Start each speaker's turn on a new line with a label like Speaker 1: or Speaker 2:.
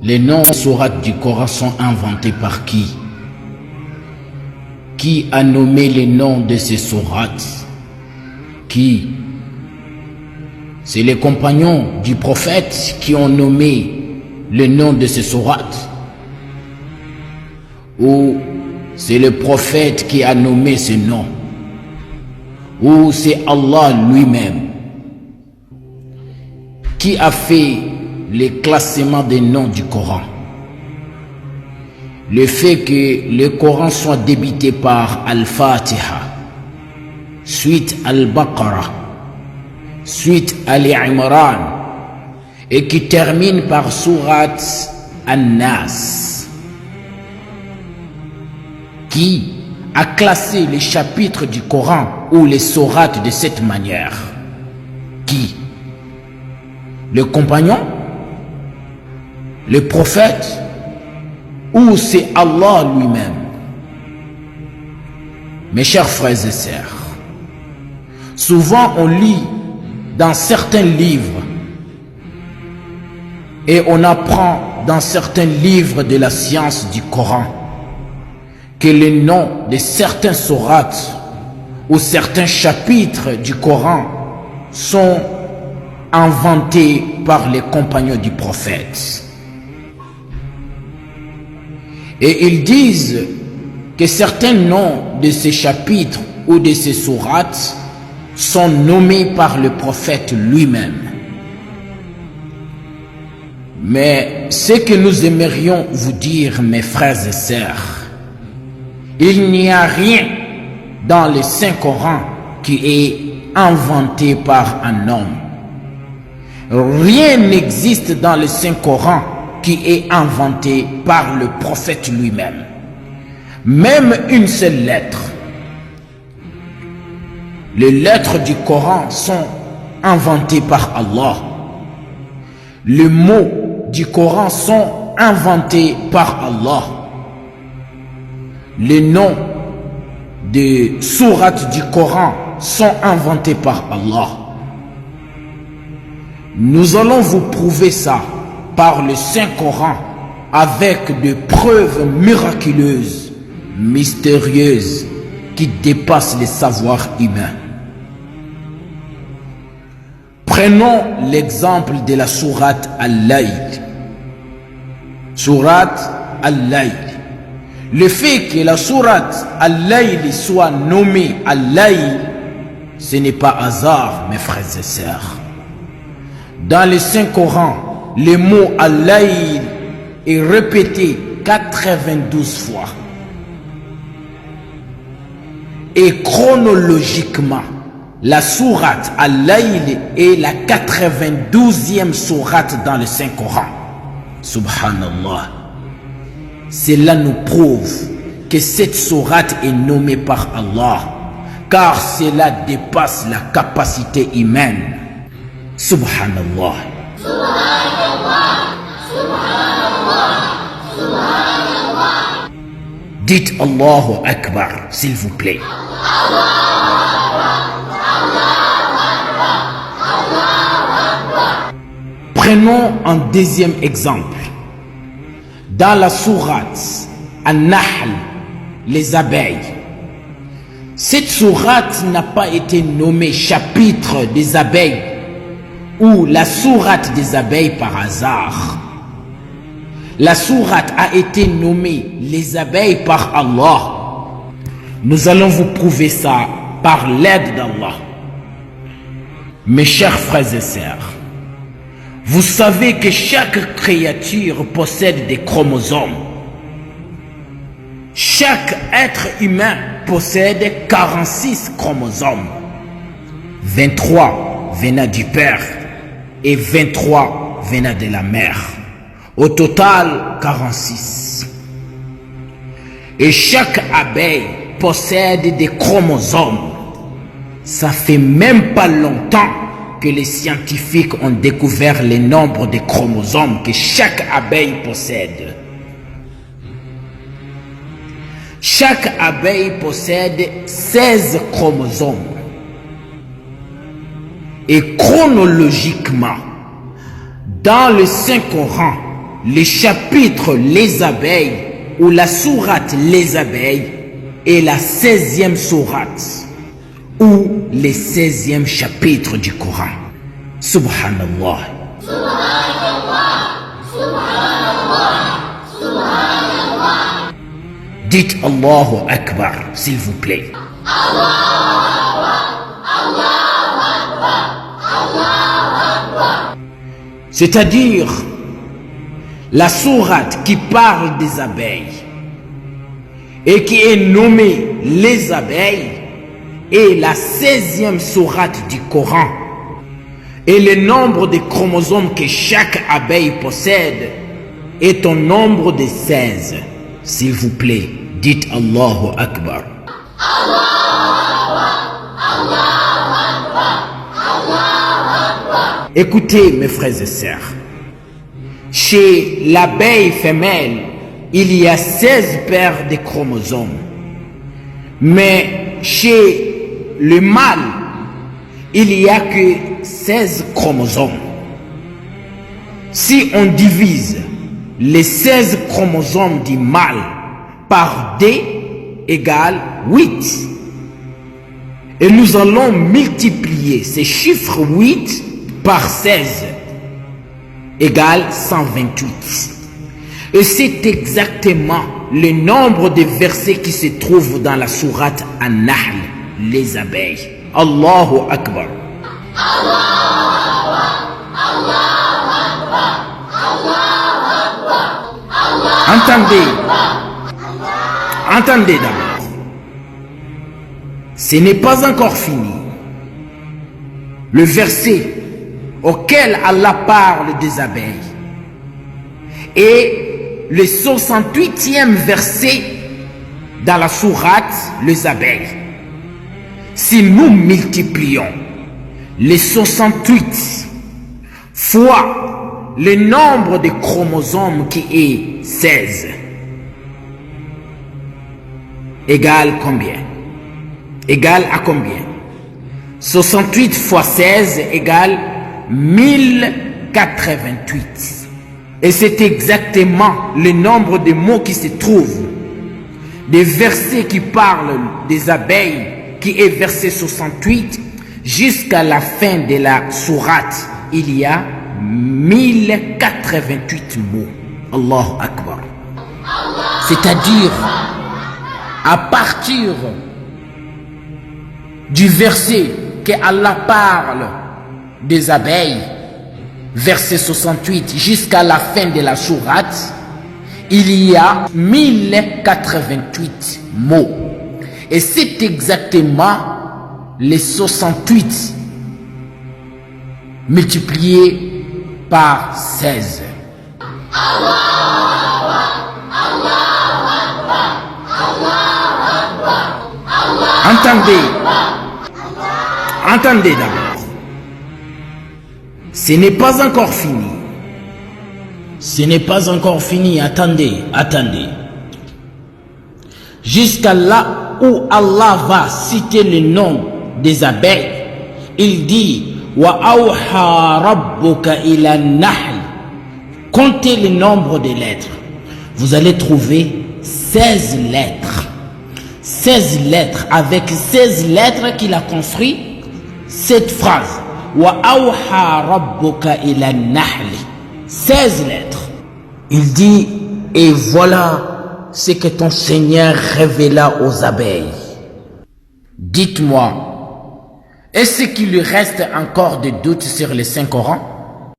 Speaker 1: Les noms sourates du Coran sont inventés par qui? Qui a nommé les noms de ces sourates? Qui? C'est les compagnons du prophète qui ont nommé le nom de ces sourates? Ou c'est le prophète qui a nommé ce nom? Ou c'est Allah lui-même? Qui a fait le classement des noms du Coran? Le fait que le Coran soit débité par Al-Fatiha, suite Al-Baqarah, suite Al-Imran, et qui termine par Surat An-Nas. Qui a classé les chapitres du Coran ou les sourates de cette manière? Qui? Le compagnon? Le prophète? Ou c'est Allah lui-même? Mes chers frères et sœurs, souvent on lit dans certains livres et on apprend dans certains livres de la science du Coran que les noms de certains sourates ou certains chapitres du Coran sont inventés par les compagnons du prophète. Et ils disent que certains noms de ces chapitres ou de ces sourates sont nommés par le prophète lui-même. Mais ce que nous aimerions vous dire, mes frères et sœurs, il n'y a rien dans le Saint-Coran qui est inventé par un homme. Rien n'existe dans le Saint-Coran qui est inventé par le prophète lui-même. Même une seule lettre. Les lettres du Coran sont inventées par Allah. Les mots du Coran sont inventés par Allah. Les noms des sourates du Coran sont inventés par Allah. Nous allons vous prouver ça par le Saint-Coran avec des preuves miraculeuses, mystérieuses, qui dépassent les savoirs humains. Prenons l'exemple de la sourate Al-Layl. Sourate Al-Layl. Le fait que la sourate Al-Layl soit nommée Al-Layl, ce n'est pas hasard, mes frères et sœurs. Dans le Saint-Coran, le mot Al-Layl est répété 92 fois. Et chronologiquement, la sourate Al-Layl est la 92e sourate dans le Saint-Coran. Subhanallah. Cela nous prouve que cette sourate est nommée par Allah, car cela dépasse la capacité humaine. Subhanallah. Subhanallah. Subhanallah. Subhanallah. Dites Allahu Akbar, s'il vous plaît. Prenons un deuxième exemple. Dans la sourate An-Nahl, les abeilles. Cette sourate n'a pas été nommée chapitre des abeilles ou la sourate des abeilles par hasard. La sourate a été nommée les abeilles par Allah. Nous allons vous prouver ça par l'aide d'Allah. Mes chers frères et sœurs, vous savez que chaque créature possède des chromosomes. Chaque être humain possède 46 chromosomes. 23 venant du père et 23 venant de la mère. Au total, 46. Et chaque abeille possède des chromosomes. Ça fait même pas longtemps que les scientifiques ont découvert le nombre de chromosomes que chaque abeille possède. Chaque abeille possède 16 chromosomes. Et chronologiquement, dans le Saint-Coran, le chapitre Les abeilles ou la sourate Les abeilles est la 16e sourate ou le 16e chapitre du Coran. Subhanallah. Dites Allahu Akbar, s'il vous plaît. C'est-à-dire la sourate qui parle des abeilles et qui est nommée les abeilles est la 16e sourate du Coran. Et le nombre de chromosomes que chaque abeille possède est au nombre de 16. S'il vous plaît, dites Allahu Akbar. Écoutez mes frères et sœurs, chez l'abeille femelle, il y a 16 paires de chromosomes. Mais chez le mâle, il n'y a que 16 chromosomes. Si on divise les 16 chromosomes du mâle par 2 égale 8. Et nous allons multiplier ces chiffres 8 par 16 égale 128. Et c'est exactement le nombre de versets qui se trouvent dans la sourate An-Nahl, les abeilles. Allahu Akbar. Entendez d'abord. Ce n'est pas encore fini. Le verset auquel Allah parle des abeilles est le 68e verset dans la sourate les abeilles. Si nous multiplions les 68 fois le nombre de chromosomes qui est 16, égale combien? Égale à combien? 68 fois 16 égale 1088. Et c'est exactement le nombre de mots qui se trouvent, des versets qui parlent des abeilles, qui est verset 68, jusqu'à la fin de la sourate, il y a 1088 mots. Allahu Akbar. C'est-à-dire, à partir du verset que Allah parle des abeilles, verset 68, jusqu'à la fin de la sourate, il y a 1088 mots. Et c'est exactement les 68 multipliés par 16. Entendez d'abord. Ce n'est pas encore fini. Ce n'est pas encore fini. Attendez. Jusqu'à là où Allah va citer le nom des abeilles, il dit wa awha rabbuka ila nahl. Comptez le nombre de lettres. Vous allez trouver 16 lettres. 16 lettres, avec 16 lettres qu'il a construit cette phrase. Wa awha rabbuka ila nahl. 16 lettres. Il dit, et voilà ce que ton Seigneur révéla aux abeilles. Dites-moi, est-ce qu'il lui reste encore des doutes sur les Saint Coran?